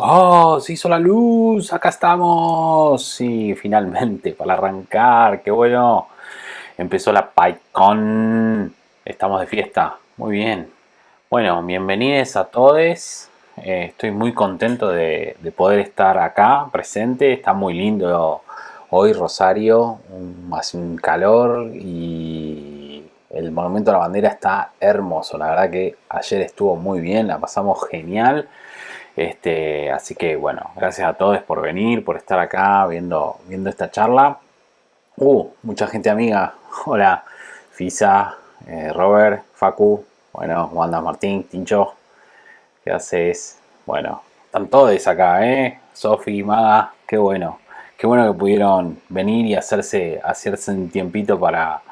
Oh, se hizo la luz, acá estamos. Sí, finalmente, para arrancar, qué bueno. Empezó la PyCon, estamos de fiesta, muy bien. Bueno, bienvenidos a todos. Estoy muy contento de poder estar acá presente. Está muy lindo hoy Rosario, hace un calor y el Monumento a la Bandera está hermoso. La verdad que ayer estuvo muy bien, la pasamos genial. Así que bueno, gracias a todos por venir, por estar acá viendo esta charla. Mucha gente amiga. Hola, Fisa, Robert, Facu, bueno, Wanda, Martín, Tincho, ¿qué haces? Bueno, están todos acá, Sofi, Maga, qué bueno. Qué bueno que pudieron venir y hacerse un tiempito para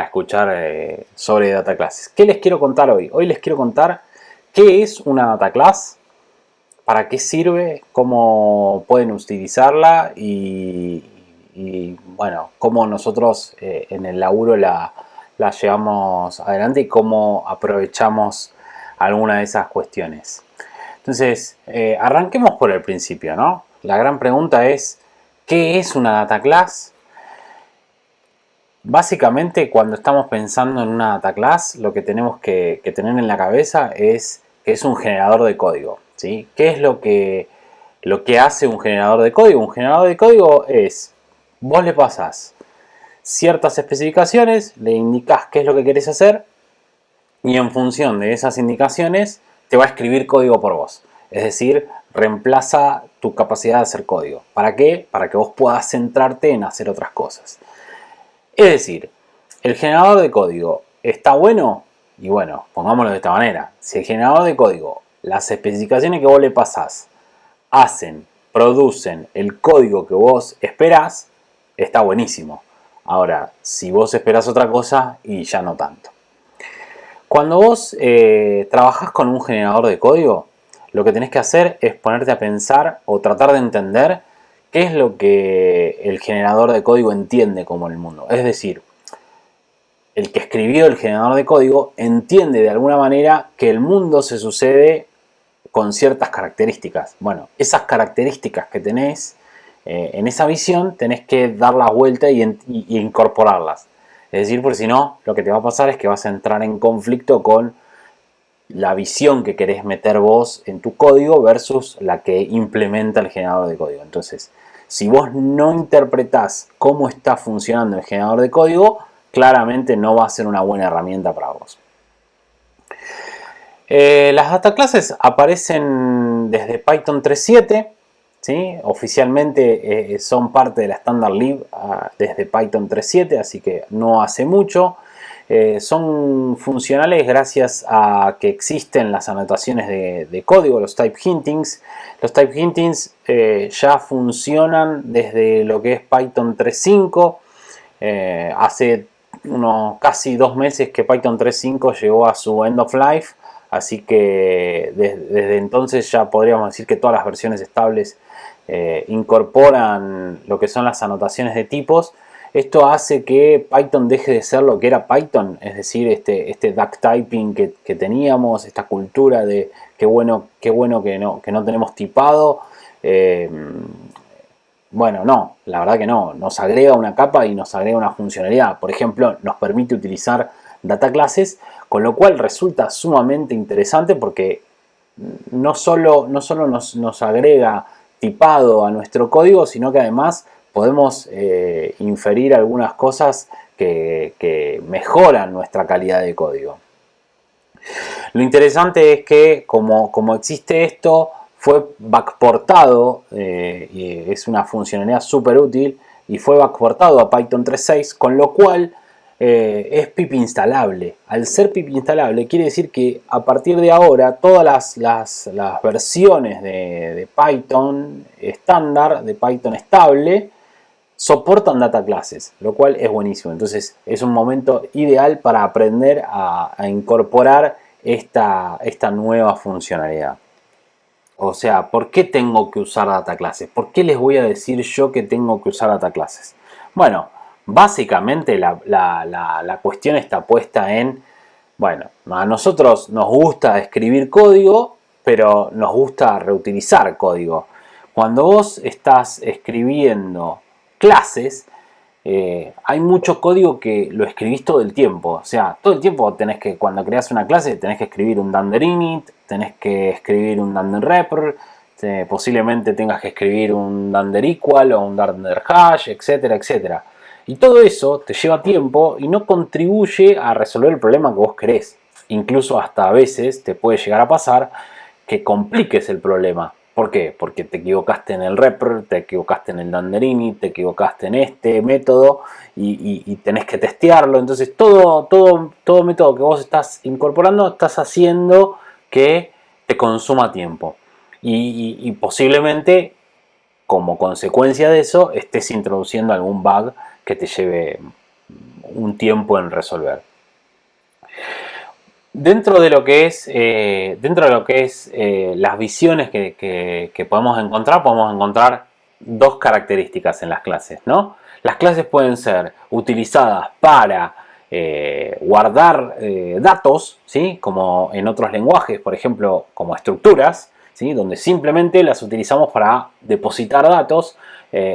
escuchar sobre data classes. ¿Qué les quiero contar hoy? Hoy les quiero contar qué es una data class, para qué sirve, cómo pueden utilizarla y bueno, cómo nosotros en el laburo la llevamos adelante y cómo aprovechamos alguna de esas cuestiones. Entonces, arranquemos por el principio, ¿no? La gran pregunta es, ¿qué es una data class? Básicamente, cuando estamos pensando en una data class, lo que tenemos que tener en la cabeza es que es un generador de código, ¿sí? ¿Qué es lo que hace un generador de código? Un generador de código es, vos le pasás ciertas especificaciones, le indicás qué es lo que querés hacer y en función de esas indicaciones te va a escribir código por vos. Es decir, reemplaza tu capacidad de hacer código. ¿Para qué? Para que vos puedas centrarte en hacer otras cosas. Es decir, el generador de código está bueno, y bueno, pongámoslo de esta manera. Si el generador de código, las especificaciones que vos le pasás, producen el código que vos esperás, está buenísimo. Ahora, si vos esperás otra cosa, y ya no tanto. Cuando vos trabajás con un generador de código, lo que tenés que hacer es ponerte a pensar o tratar de entender qué es lo que el generador de código entiende como el mundo. Es decir, el que escribió el generador de código entiende de alguna manera que el mundo se sucede con ciertas características. Bueno, esas características que tenés en esa visión tenés que dar la vuelta y incorporarlas. Es decir, porque si no, lo que te va a pasar es que vas a entrar en conflicto con la visión que querés meter vos en tu código versus la que implementa el generador de código. Entonces, si vos no interpretás cómo está funcionando el generador de código, claramente no va a ser una buena herramienta para vos. Las data classes aparecen desde Python 3.7, ¿sí? Oficialmente son parte de la Standard Lib desde Python 3.7, así que no hace mucho. Son funcionales gracias a que existen las anotaciones de código, los type hintings. Los type hintings ya funcionan desde lo que es Python 3.5. Hace unos casi 2 meses que Python 3.5 llegó a su end of life. Así que desde entonces ya podríamos decir que todas las versiones estables incorporan lo que son las anotaciones de tipos. Esto hace que Python deje de ser lo que era Python, es decir, este duck typing que teníamos, esta cultura de qué bueno que no tenemos tipado. Bueno, no, la verdad que no. Nos agrega una capa y nos agrega una funcionalidad. Por ejemplo, nos permite utilizar data classes, con lo cual resulta sumamente interesante porque no solo nos agrega tipado a nuestro código, sino que además podemos inferir algunas cosas que mejoran nuestra calidad de código. Lo interesante es que como existe esto, fue backportado, y es una funcionalidad súper útil, y fue backportado a Python 3.6, con lo cual es pip instalable. Al ser pip instalable quiere decir que a partir de ahora todas las versiones de Python estándar, de Python estable, soportan data classes, lo cual es buenísimo. Entonces es un momento ideal para aprender a incorporar esta nueva funcionalidad. O sea, ¿por qué tengo que usar data classes? ¿Por qué les voy a decir yo que tengo que usar data classes? Bueno, básicamente la cuestión está puesta en, bueno, a nosotros nos gusta escribir código, pero nos gusta reutilizar código. Cuando vos estás escribiendo clases, hay mucho código que lo escribís todo el tiempo. O sea, todo el tiempo tenés que, cuando creas una clase, tenés que escribir un dunder init, tenés que escribir un dunder repr, posiblemente tengas que escribir un dunder equal o un dunder hash, etcétera, etcétera. Y todo eso te lleva tiempo y no contribuye a resolver el problema que vos querés. Incluso hasta a veces te puede llegar a pasar que compliques el problema. ¿Por qué? Porque te equivocaste en el repr, te equivocaste en el dunder init, te equivocaste en este método y tenés que testearlo. Entonces todo método que vos estás incorporando estás haciendo que te consuma tiempo. Y posiblemente como consecuencia de eso estés introduciendo algún bug que te lleve un tiempo en resolver. Dentro de lo que es, las visiones que podemos encontrar dos características en las clases, ¿no? Las clases pueden ser utilizadas para guardar datos, ¿sí? Como en otros lenguajes, por ejemplo, como estructuras, ¿sí? Donde simplemente las utilizamos para depositar datos.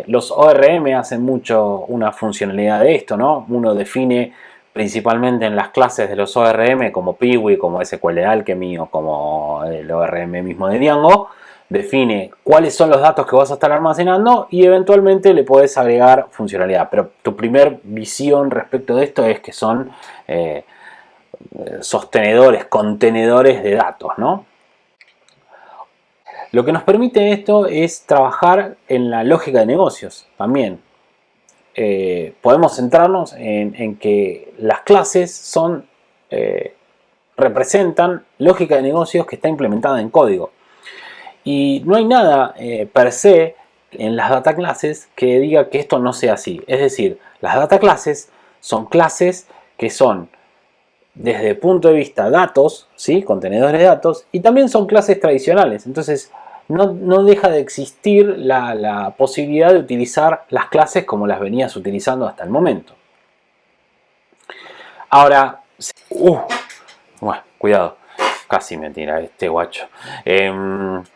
Los ORM hacen mucho una funcionalidad de esto, ¿no? Uno define principalmente en las clases de los ORM como Piwi, como SQL Alchemy o como el ORM mismo de Django, define cuáles son los datos que vas a estar almacenando y eventualmente le podés agregar funcionalidad. Pero tu primer visión respecto de esto es que son sostenedores, contenedores de datos, ¿no? Lo que nos permite esto es trabajar en la lógica de negocios también. Podemos centrarnos en que las clases representan lógica de negocios que está implementada en código. Y no hay nada per se en las data classes que diga que esto no sea así. Es decir, las data classes son clases que son desde el punto de vista datos, ¿sí? Contenedores de datos, y también son clases tradicionales. Entonces, no deja de existir la posibilidad de utilizar las clases como las venías utilizando hasta el momento. Ahora, bueno, cuidado, casi me tira este guacho.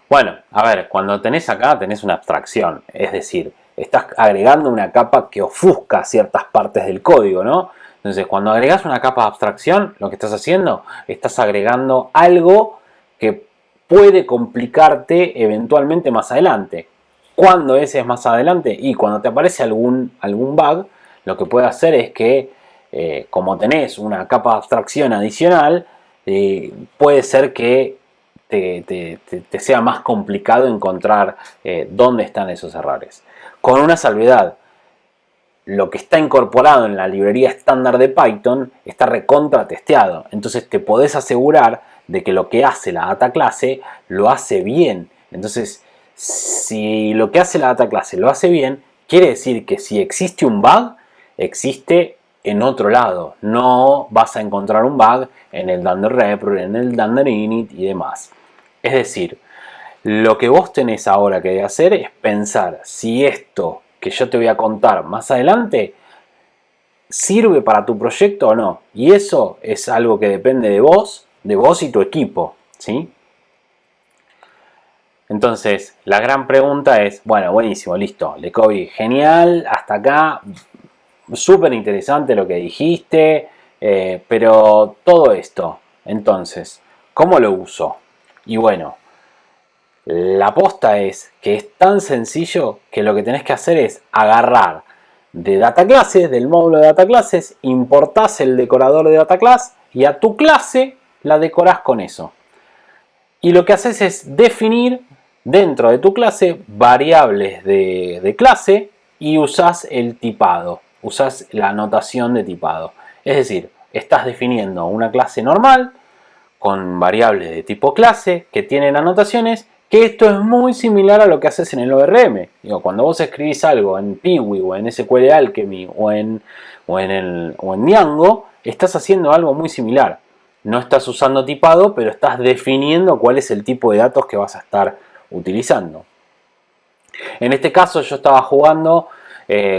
Bueno, a ver, cuando tenés acá tenés una abstracción, es decir, estás agregando una capa que ofusca ciertas partes del código, ¿no? Entonces, cuando agregas una capa de abstracción, lo que estás haciendo, estás agregando algo que puede complicarte eventualmente más adelante. ¿Cuándo ese es más adelante? Y cuando te aparece algún bug, lo que puede hacer es que, como tenés una capa de abstracción adicional, puede ser que te sea más complicado encontrar dónde están esos errores. Con una salvedad. Lo que está incorporado en la librería estándar de Python está recontra testeado. Entonces te podés asegurar de que lo que hace la data clase lo hace bien. Entonces, si lo que hace la data clase lo hace bien, quiere decir que si existe un bug, existe en otro lado. No vas a encontrar un bug en el dunder repr, en el dunder init y demás. Es decir, lo que vos tenés ahora que hacer es pensar si esto que yo te voy a contar más adelante sirve para tu proyecto o no. Y eso es algo que depende de vos y tu equipo, ¿sí? Entonces, la gran pregunta es, bueno, buenísimo, listo, Lecovi, genial, hasta acá, súper interesante lo que dijiste, pero todo esto, entonces, ¿cómo lo uso? Y bueno, la posta es que es tan sencillo que lo que tenés que hacer es agarrar de data classes, del módulo de data classes, importás el decorador de data class y a tu clase la decorás con eso. Y lo que haces es definir dentro de tu clase variables de clase y usás el tipado, usás la notación de tipado. Es decir, estás definiendo una clase normal con variables de tipo clase que tienen anotaciones, que esto es muy similar a lo que haces en el ORM. Digo, cuando vos escribís algo en Piwi o en SQL Alchemy o en Django, estás haciendo algo muy similar. No estás usando tipado, pero estás definiendo cuál es el tipo de datos que vas a estar utilizando. En este caso yo estaba jugando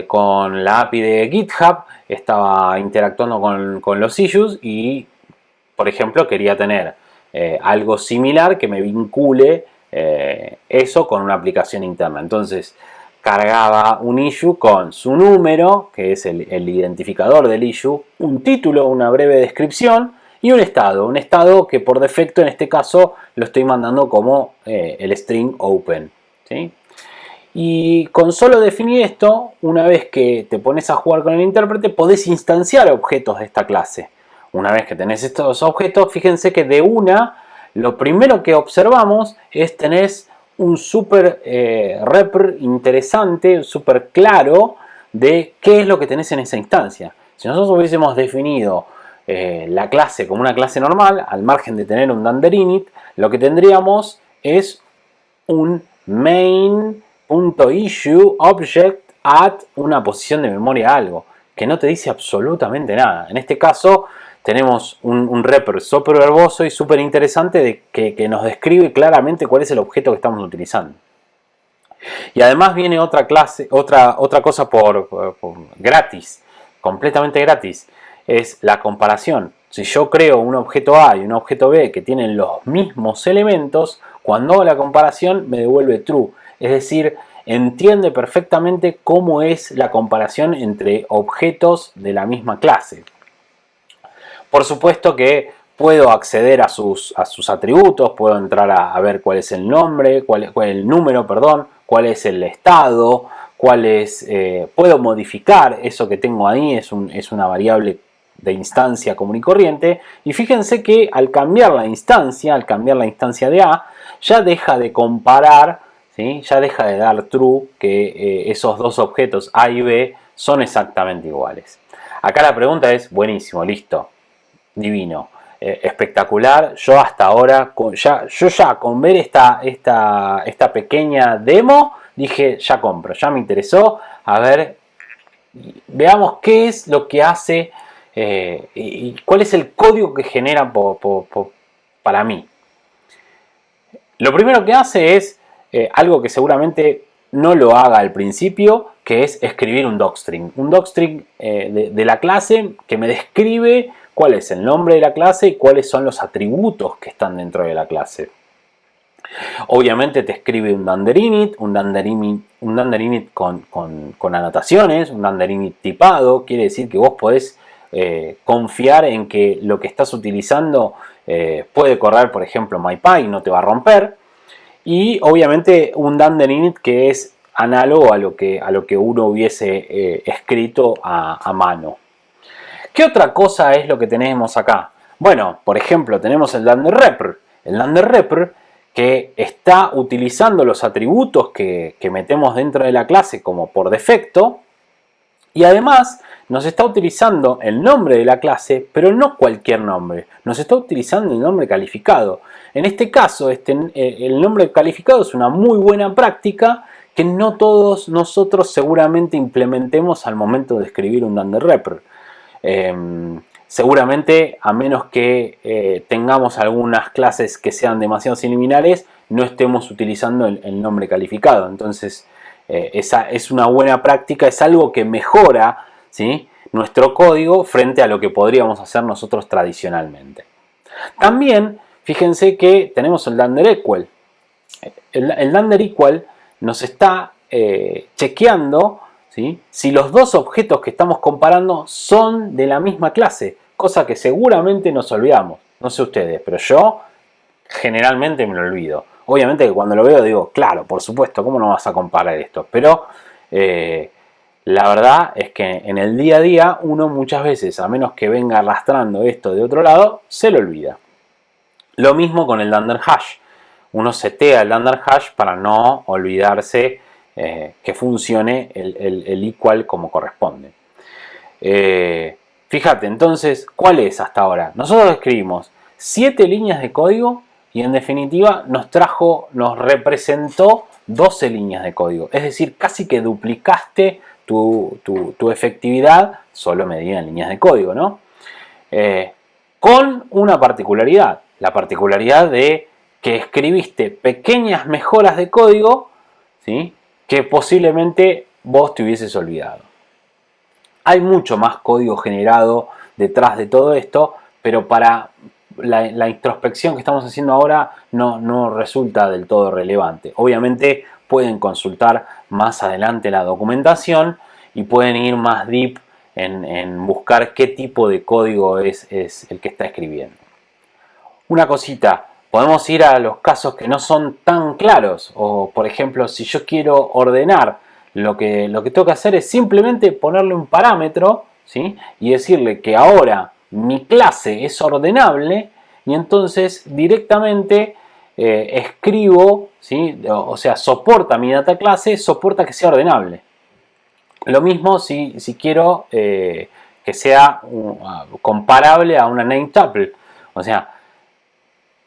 con la API de GitHub, estaba interactuando con los issues y, por ejemplo, quería tener algo similar que me vincule eso con una aplicación interna. Entonces cargaba un issue con su número, que es el identificador del issue, un título, una breve descripción y un estado que por defecto en este caso lo estoy mandando como el string open, ¿sí? Y con solo definir esto, una vez que te pones a jugar con el intérprete, podés instanciar objetos de esta clase. Una vez que tenés estos objetos, fíjense que de una, lo primero que observamos es tenés un super repr interesante, súper claro de qué es lo que tenés en esa instancia. Si nosotros hubiésemos definido la clase como una clase normal, al margen de tener un dunder init, lo que tendríamos es un main.issue object at una posición de memoria algo, que no te dice absolutamente nada. En este caso tenemos un repr súper verboso y súper interesante que nos describe claramente cuál es el objeto que estamos utilizando. Y además viene otra clase, otra cosa por gratis, completamente gratis, es la comparación. Si yo creo un objeto A y un objeto B que tienen los mismos elementos, cuando hago la comparación me devuelve true. Es decir, entiende perfectamente cómo es la comparación entre objetos de la misma clase. Por supuesto que puedo acceder a sus atributos, puedo entrar a ver cuál es el nombre, cuál es el número, perdón, cuál es el estado, puedo modificar eso que tengo ahí, es una variable de instancia común y corriente. Y fíjense que al cambiar la instancia de A, ya deja de comparar, ¿sí? Ya deja de dar true que esos dos objetos A y B son exactamente iguales. Acá la pregunta es, buenísimo, listo, divino, espectacular. Yo hasta ahora, con ver esta pequeña demo, dije, ya compro, ya me interesó. A ver, veamos qué es lo que hace y cuál es el código que genera para mí. Lo primero que hace es algo que seguramente no lo haga al principio, que es escribir un docstring. Un docstring de la clase que me describe cuál es el nombre de la clase y cuáles son los atributos que están dentro de la clase. Obviamente te escribe un dunder init con anotaciones, un dunder init tipado. Quiere decir que vos podés confiar en que lo que estás utilizando puede correr, por ejemplo, MyPy, no te va a romper. Y obviamente un dunder init que es análogo a lo que uno hubiese escrito a mano. ¿Qué otra cosa es lo que tenemos acá? Bueno, por ejemplo, tenemos el dunder repr. El dunder repr que está utilizando los atributos que metemos dentro de la clase como por defecto. Y además nos está utilizando el nombre de la clase, pero no cualquier nombre. Nos está utilizando el nombre calificado. En este caso, el nombre calificado es una muy buena práctica que no todos nosotros seguramente implementemos al momento de escribir un dunder repr. Seguramente, a menos que tengamos algunas clases que sean demasiado similares, no estemos utilizando el nombre calificado. Entonces, esa es una buena práctica, es algo que mejora, ¿sí?, nuestro código frente a lo que podríamos hacer nosotros tradicionalmente. También, fíjense que tenemos el dunder equal. El dunder equal nos está chequeando, ¿sí?, si los dos objetos que estamos comparando son de la misma clase, cosa que seguramente nos olvidamos. No sé ustedes, pero yo generalmente me lo olvido. Obviamente que cuando lo veo digo, claro, por supuesto, ¿cómo no vas a comparar esto? Pero la verdad es que en el día a día uno muchas veces, a menos que venga arrastrando esto de otro lado, se lo olvida. Lo mismo con el dunder hash. Uno setea el dunder hash para no olvidarse que funcione el equal como corresponde. Fíjate, entonces, ¿cuál es hasta ahora? Nosotros escribimos 7 líneas de código y en definitiva nos representó 12 líneas de código. Es decir, casi que duplicaste tu efectividad solo medida en líneas de código, ¿no? Con una particularidad, la particularidad de que escribiste pequeñas mejoras de código, ¿sí?, que posiblemente vos te hubieses olvidado. Hay mucho más código generado detrás de todo esto, pero para la introspección que estamos haciendo ahora no resulta del todo relevante. Obviamente pueden consultar más adelante la documentación y pueden ir más deep en buscar qué tipo de código es el que está escribiendo. Una cosita, podemos ir a los casos que no son tan claros, o por ejemplo, si yo quiero ordenar, lo que tengo que hacer es simplemente ponerle un parámetro, ¿sí?, y decirle que ahora mi clase es ordenable, y entonces directamente escribo, ¿sí?, o sea, soporta mi data clase, soporta que sea ordenable. Lo mismo si quiero que sea comparable a una name tuple, o sea,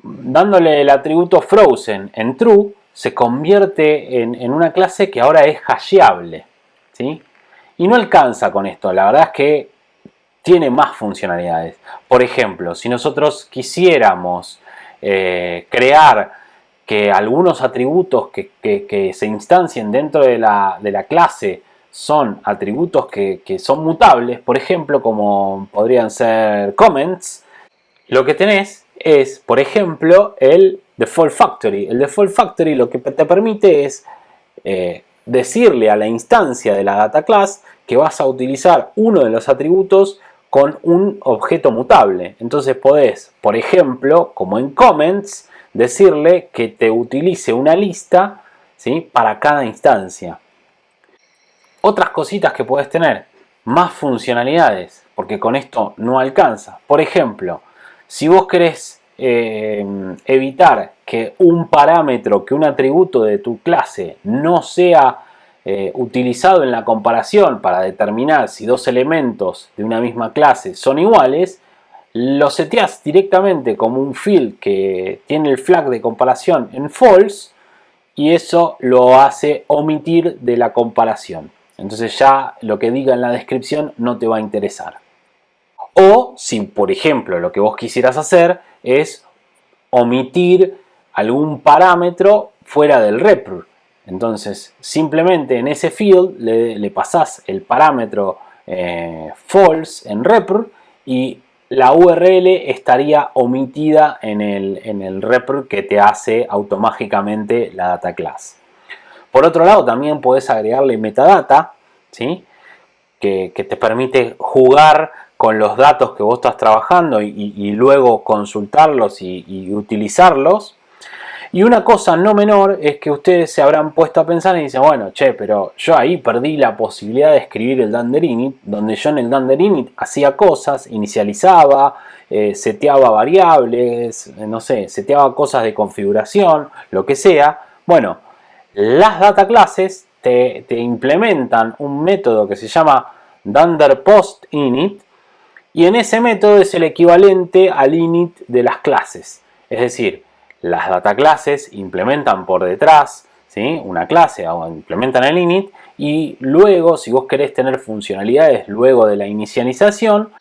dándole el atributo frozen en true, se convierte en una clase que ahora es hasheable, ¿sí? Y no alcanza con esto, la verdad es que tiene más funcionalidades. Por ejemplo, si nosotros quisiéramos crear que algunos atributos que se instancien dentro de la clase son atributos que son mutables, por ejemplo, como podrían ser comments, lo que tenés es, por ejemplo, el default factory. El default factory lo que te permite es decirle a la instancia de la data class que vas a utilizar uno de los atributos con un objeto mutable. Entonces podés, por ejemplo, como en comments, decirle que te utilice una lista, ¿sí?, para cada instancia. Otras cositas que podés tener, más funcionalidades, porque con esto no alcanza. Por ejemplo, si vos querés evitar que un parámetro, que un atributo de tu clase no sea utilizado en la comparación para determinar si dos elementos de una misma clase son iguales, lo seteás directamente como un field que tiene el flag de comparación en false, y eso lo hace omitir de la comparación. Entonces ya lo que diga en la descripción no te va a interesar. O si, por ejemplo, lo que vos quisieras hacer es omitir algún parámetro fuera del repr. Entonces, simplemente en ese field le pasás el parámetro false en repr y la URL estaría omitida en el repr que te hace automáticamente la data class. Por otro lado, también podés agregarle metadata, ¿sí?, que te permite jugar con los datos que vos estás trabajando y luego consultarlos y utilizarlos. Y una cosa no menor es que ustedes se habrán puesto a pensar y dicen, bueno, che, pero yo ahí perdí la posibilidad de escribir el dunder init, donde yo en el dunder init hacía cosas, inicializaba, seteaba variables, no sé, seteaba cosas de configuración, lo que sea. Bueno, las data classes te implementan un método que se llama dunder post init, y en ese método es el equivalente al init de las clases. Es decir, las data classes implementan por detrás, ¿sí?, una clase o implementan el init, y luego, si vos querés tener funcionalidades luego de la inicialización,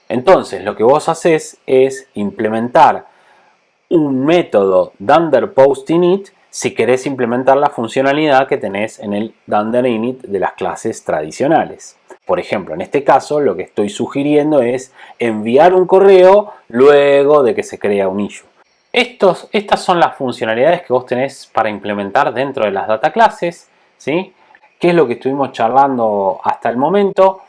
entonces lo que vos haces es implementar un método dunder post init si querés implementar la funcionalidad que tenés en el dunder init de las clases tradicionales. Por ejemplo, en este caso lo que estoy sugiriendo es enviar un correo luego de que se crea un issue. Estas son las funcionalidades que vos tenés para implementar dentro de las data classes, ¿sí?, que es lo que estuvimos charlando hasta el momento.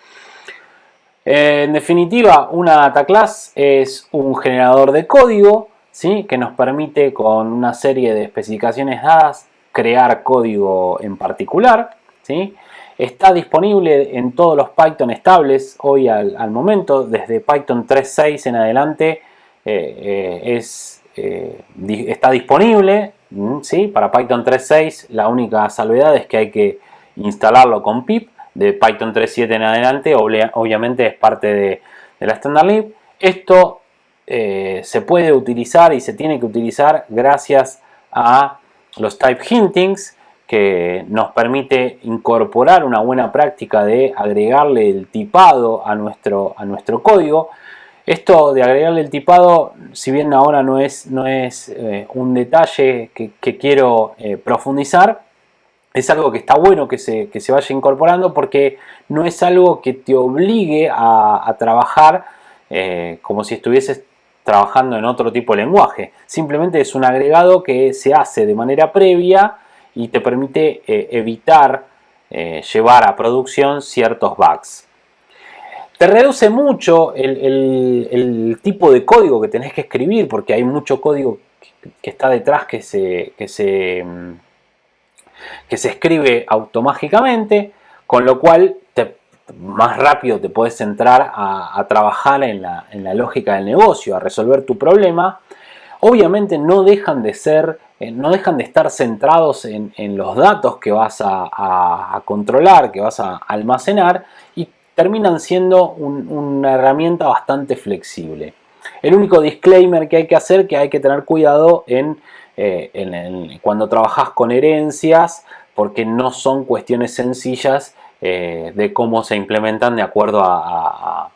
En definitiva, una data class es un generador de código, ¿sí?, que nos permite, con una serie de especificaciones dadas, crear código en particular, ¿sí? Está disponible en todos los Python estables hoy al momento. Desde Python 3.6 en adelante está disponible, ¿sí? Para Python 3.6 la única salvedad es que hay que instalarlo con pip. De Python 3.7 en adelante obviamente es parte de la standard lib. Esto se puede utilizar y se tiene que utilizar gracias a los type hintings, que nos permite incorporar una buena práctica de agregarle el tipado a nuestro código. Esto de agregarle el tipado, si bien ahora no es un detalle que quiero profundizar, es algo que está bueno que se vaya incorporando, porque no es algo que te obligue a trabajar como si estuvieses trabajando en otro tipo de lenguaje. Simplemente es un agregado que se hace de manera previa y te permite evitar llevar a producción ciertos bugs. Te reduce mucho el tipo de código que tenés que escribir, porque hay mucho código que está detrás que se escribe automáticamente, con lo cual más rápido te puedes centrar a trabajar en la lógica del negocio, a resolver tu problema. Obviamente no dejan de estar centrados en los datos que vas a controlar, que vas a almacenar, y terminan siendo una herramienta bastante flexible. El único disclaimer que hay que hacer, que hay que tener cuidado cuando trabajas con herencias, porque no son cuestiones sencillas de cómo se implementan de acuerdo a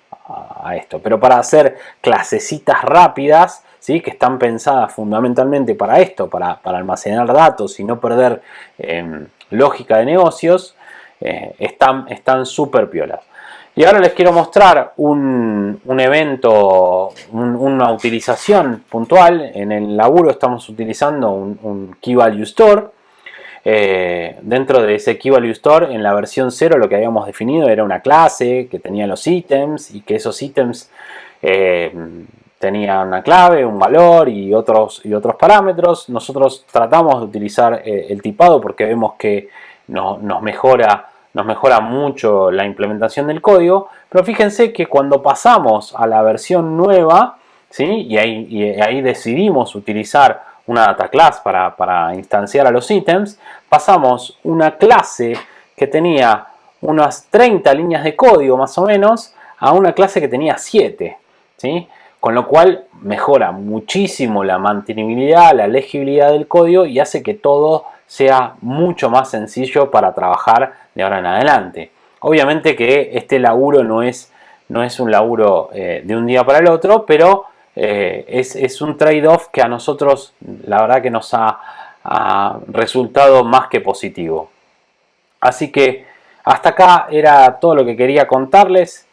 esto. Pero para hacer clasecitas rápidas, ¿sí?, que están pensadas fundamentalmente para esto, para almacenar datos y no perder lógica de negocios, están súper piolas. Y ahora les quiero mostrar un evento, una utilización puntual. En el laburo estamos utilizando un Key Value Store. Dentro de ese Key Value Store, en la versión 0, lo que habíamos definido era una clase que tenía los ítems, y que esos ítems tenían una clave, un valor y otros parámetros. Nosotros tratamos de utilizar el tipado porque vemos que nos mejora mucho la implementación del código. Pero fíjense que cuando pasamos a la versión nueva, ¿sí?, y ahí decidimos utilizar una data class para instanciar a los ítems, pasamos una clase que tenía unas 30 líneas de código más o menos a una clase que tenía 7, ¿sí? Con lo cual mejora muchísimo la mantenibilidad, la legibilidad del código, y hace que todo sea mucho más sencillo para trabajar de ahora en adelante. Obviamente que este laburo no es un laburo de un día para el otro, pero es un trade-off que a nosotros la verdad que nos ha resultado más que positivo. Así que hasta acá era todo lo que quería contarles.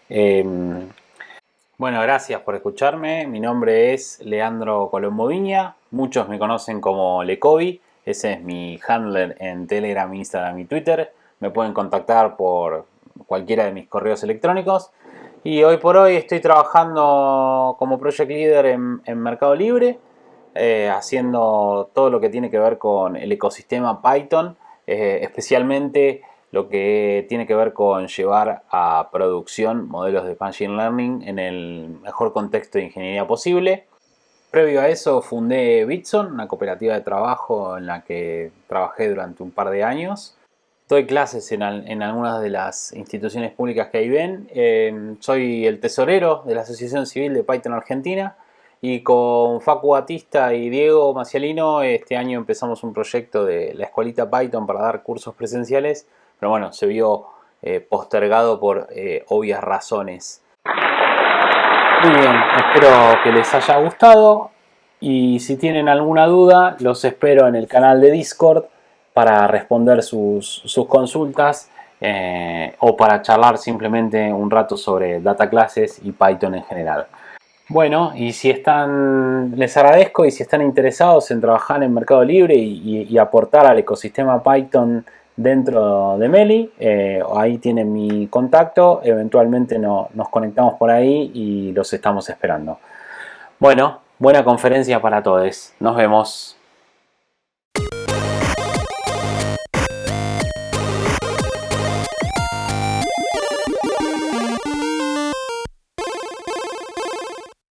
Bueno, gracias por escucharme. Mi nombre es Leandro Colombo Viña. Muchos me conocen como Lecovi. Ese es mi handler en Telegram, Instagram y Twitter. Me pueden contactar por cualquiera de mis correos electrónicos. Y hoy por hoy estoy trabajando como Project Leader en Mercado Libre, haciendo todo lo que tiene que ver con el ecosistema Python, especialmente lo que tiene que ver con llevar a producción modelos de Machine Learning en el mejor contexto de ingeniería posible. Previo a eso fundé Bitson, una cooperativa de trabajo en la que trabajé durante un par de años. Doy clases en algunas de las instituciones públicas que ahí ven. Soy el tesorero de la Asociación Civil de Python Argentina, y con Facu Batista y Diego Macialino este año empezamos un proyecto de la escuelita Python para dar cursos presenciales, pero bueno, se vio postergado por obvias razones. Muy bien, espero que les haya gustado, y si tienen alguna duda los espero en el canal de Discord para responder sus consultas o para charlar simplemente un rato sobre data classes y Python en general. Bueno, y les agradezco, y si están interesados en trabajar en Mercado Libre y aportar al ecosistema Python dentro de Meli, ahí tienen mi contacto. Eventualmente nos conectamos por ahí y los estamos esperando. Bueno, buena conferencia para todos. Nos vemos.